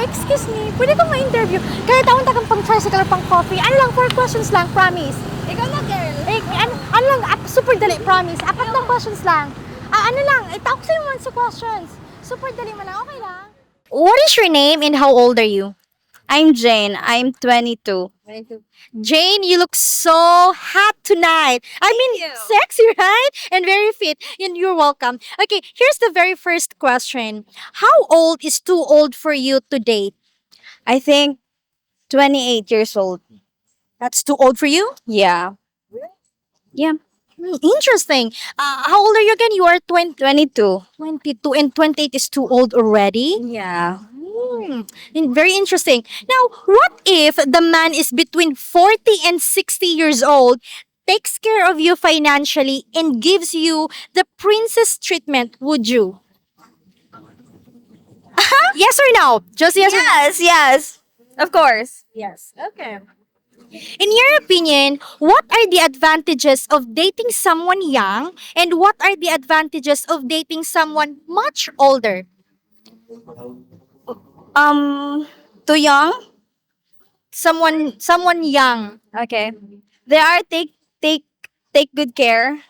Excuse me, pwede kong ma-interview? Kahit akong tagang pang tricycle or pang coffee, ano lang, 4 questions lang, promise. Ikaw na, girl. Ano lang, super dali, promise. 4 lang questions lang. Ano lang, italk sa'yo man sa questions. Super dali mo lang, okay lang. What is your name and how old are you? I'm Jane. I'm 22. Jane, you look so hot tonight. you. Sexy, right? And very fit. And you're welcome. Okay, here's the very first question. How old is too old for you to date? I think 28 years old. That's too old for you? Yeah. Yeah. Interesting. How old are you again? You are 22. 22 and 28 is too old already? Yeah. Very interesting. Now, what if the man is between 40 and 60 years old, takes care of you financially, and gives you the princess treatment? Would you? Yes or no? Just yes or no? Yes. Of course. Yes. Okay. In your opinion, what are the advantages of dating someone young and what are the advantages of dating someone much older? Too young? Someone young. Okay. They are take good care.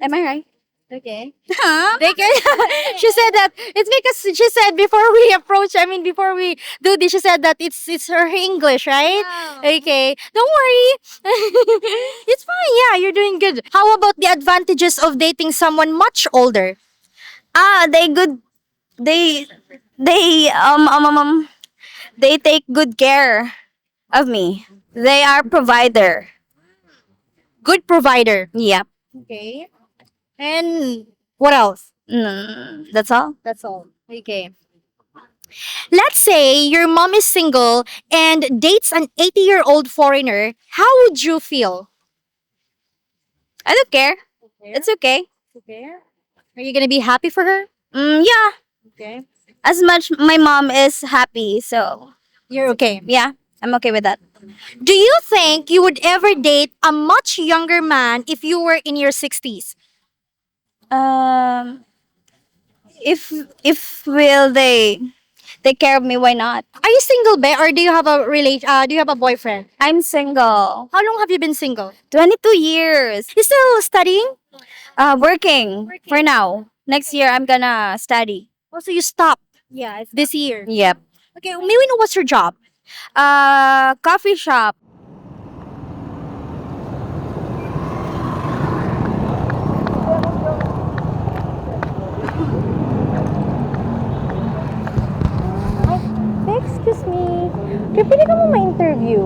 Am I right? Okay. Huh? She said that it's because she said before we do this, she said that it's her English, right? Wow. Okay. Don't worry. It's fine. Yeah, you're doing good. How about the advantages of dating someone much older? They good. They they they take good care of me. They are provider. Good provider. Yep. Okay. And what else? That's all. That's all. Okay. Let's say your mom is single and dates an 80-year-old foreigner. How would you feel? I don't care. It's okay. Okay. Are you gonna be happy for her? Yeah. Okay. As much my mom is happy, so You're okay. yeah, I'm okay with that. Do you think you would ever date a much younger man if you were in your 60s? Um, if will they take care of me? Why not? Are you single, be, or do you have do you have a boyfriend? I'm single. How long have you been single? 22 years. You still studying? Working for now. Next year I'm gonna study. Also, you stopped. Yeah, it's this year. Yep. Okay, may we know what's your job? Coffee shop. Excuse me. Pwede ka mo ma-interview?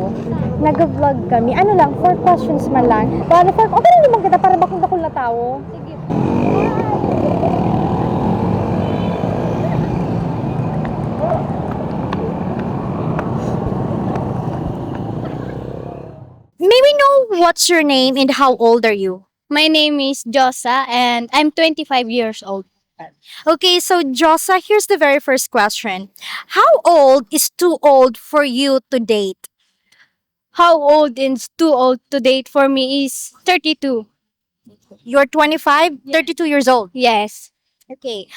Nag-vlog kami. Ano lang, 4 questions man lang. Para okay lang naman kita para bakong dakol na tao. Sige. May we know what's your name and how old are you? My name is Josa and I'm 25 years old. Okay, so Josa, here's the very first question. How old is too old for you to date? How old is too old to date for me is 32. You're 25, 32 years old. Yes. Okay.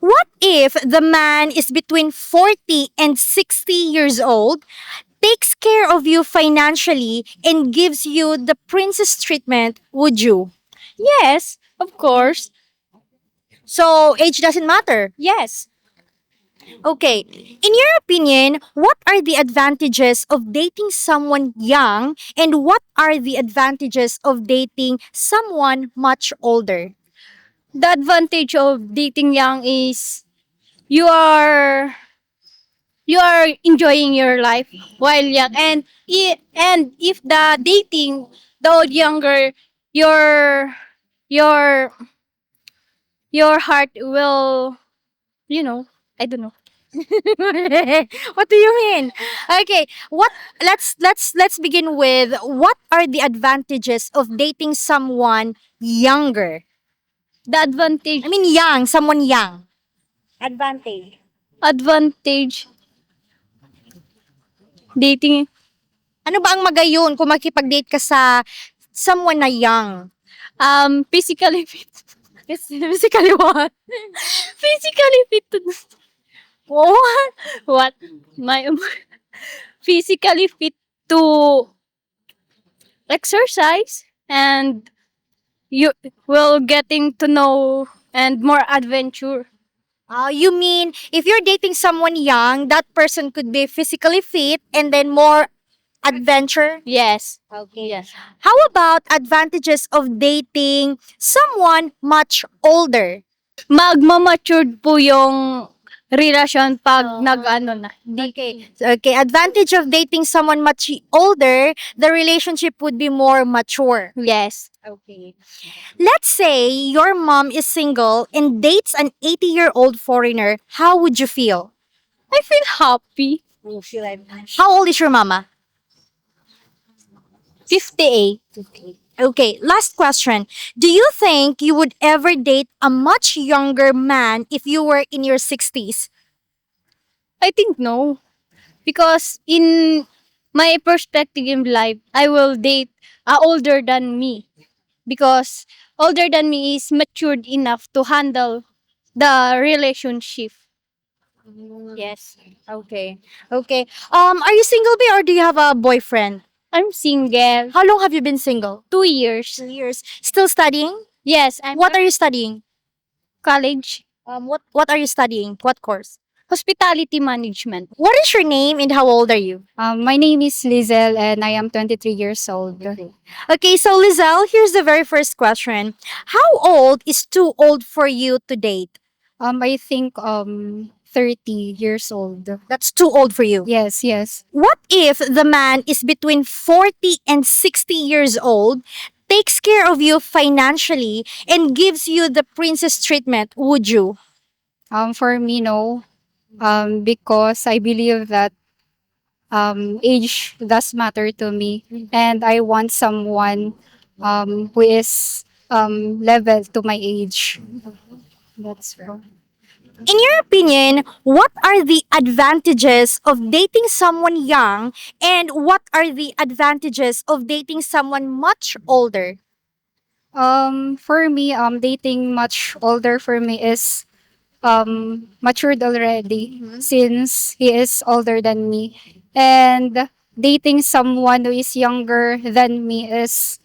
What if the man is between 40 and 60 years old, takes care of you financially, and gives you the princess treatment? Would you? Yes, of course. So, age doesn't matter. Yes. Okay. In your opinion, what are the advantages of dating someone young and what are the advantages of dating someone much older? The advantage of dating young is you are enjoying your life while young and if the dating the old younger your your heart will I don't know. What do you mean? Okay, let's begin with what are the advantages of dating someone younger? The advantage I mean young, someone young. Advantage. advantage dating Ano ba ang magayon kung makipag-date ka sa someone na young? physically fit. Physically what? Physically fit. What? What? My physically fit to exercise, and you will getting to know and more adventure. You mean if you're dating someone young, that person could be physically fit and then more adventure? Yes. Okay. Yes. How about advantages of dating someone much older? Magma-matured po yung relasyon pag nag-ano na. Okay. Okay. Advantage of dating someone much older, the relationship would be more mature. Yes. Okay. Let's say your mom is single and dates an 80-year-old foreigner. How would you feel? I feel happy. How old is your mama? 58. Okay, last question. Do you think you would ever date a much younger man if you were in your 60s? I think no. Because in my perspective in life, I will date older than me. Because older than me is matured enough to handle the relationship. Yes. Okay. Okay. Are you single, B, or do you have a boyfriend? I'm single. How long have you been single? 2 years. 2 years. Still studying? Yes, I'm What are you studying? college. What are you studying? What course? Hospitality management. What is your name and how old are you? My name is Lizelle and I am 23 years old. Okay, so Lizelle, here's the very first question. How old is too old for you to date? I think 30 years old. That's too old for you. Yes, yes. What if the man is between 40 and 60 years old, takes care of you financially, and gives you the princess treatment? Would you? For me, no. Because I believe that age does matter to me, and I want someone who is level to my age. That's right. In your opinion, what are the advantages of dating someone young and what are the advantages of dating someone much older? For me, dating much older for me is matured already since he is older than me. And dating someone who is younger than me is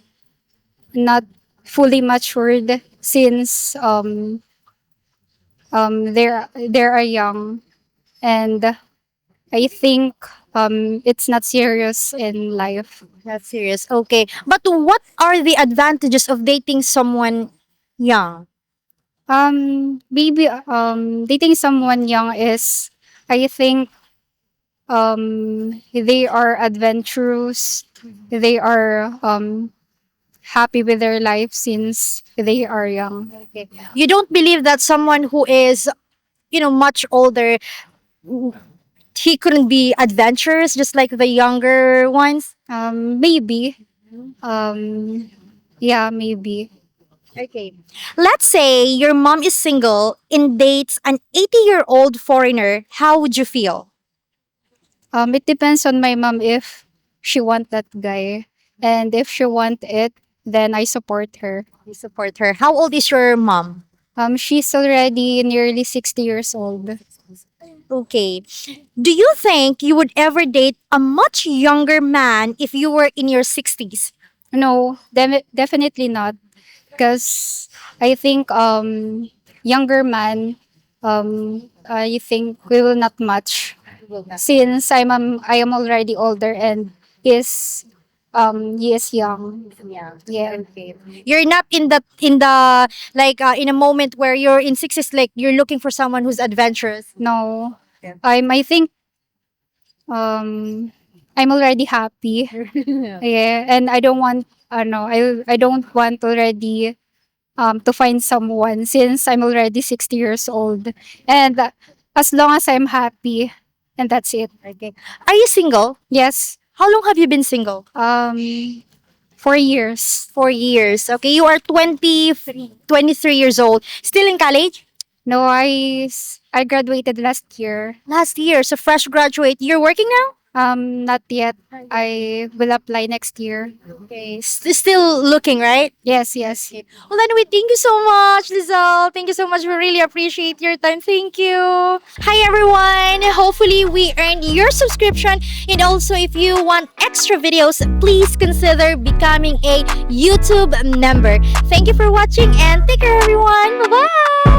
not fully matured since they are young, and I think it's not serious in life. That's serious. Okay. But what are the advantages of dating someone young? Maybe dating someone young is, I think, they are adventurous. They are happy with their life since they are young. You don't believe that someone who is, much older, he couldn't be adventurous just like the younger ones? Maybe. Um, yeah, maybe. Okay. Let's say your mom is single and dates an 80-year-old foreigner. How would you feel? It depends on my mom if she want that guy, and if she want it, then I support her. You support her. How old is your mom? She's already nearly 60 years old. Okay. Do you think you would ever date a much younger man if you were in your 60s? No, definitely not. Because I think younger man, I think we will not match since I am already older and he is young. Yeah. You're not in the like in a moment where you're in 60s, like you're looking for someone who's adventurous. No. I think um I'm already happy. Yeah, and I don't want no, I don't want already to find someone since I'm already 60 years old. And as long as I'm happy, and that's it. Okay. Are you single? Yes. How long have you been single? 4 years. 4 years. Okay, you are 23 years old. Still in college? No, I graduated last year. Last year, so fresh graduate. You're working now? Not yet. I will apply next year. Okay. Still looking, right? Yes, yes. Well, anyway, thank you so much, Lizelle. Thank you so much. We really appreciate your time. Thank you. Hi, everyone. Hopefully, we earned your subscription. And also, if you want extra videos, please consider becoming a YouTube member. Thank you for watching and take care, everyone. Bye bye.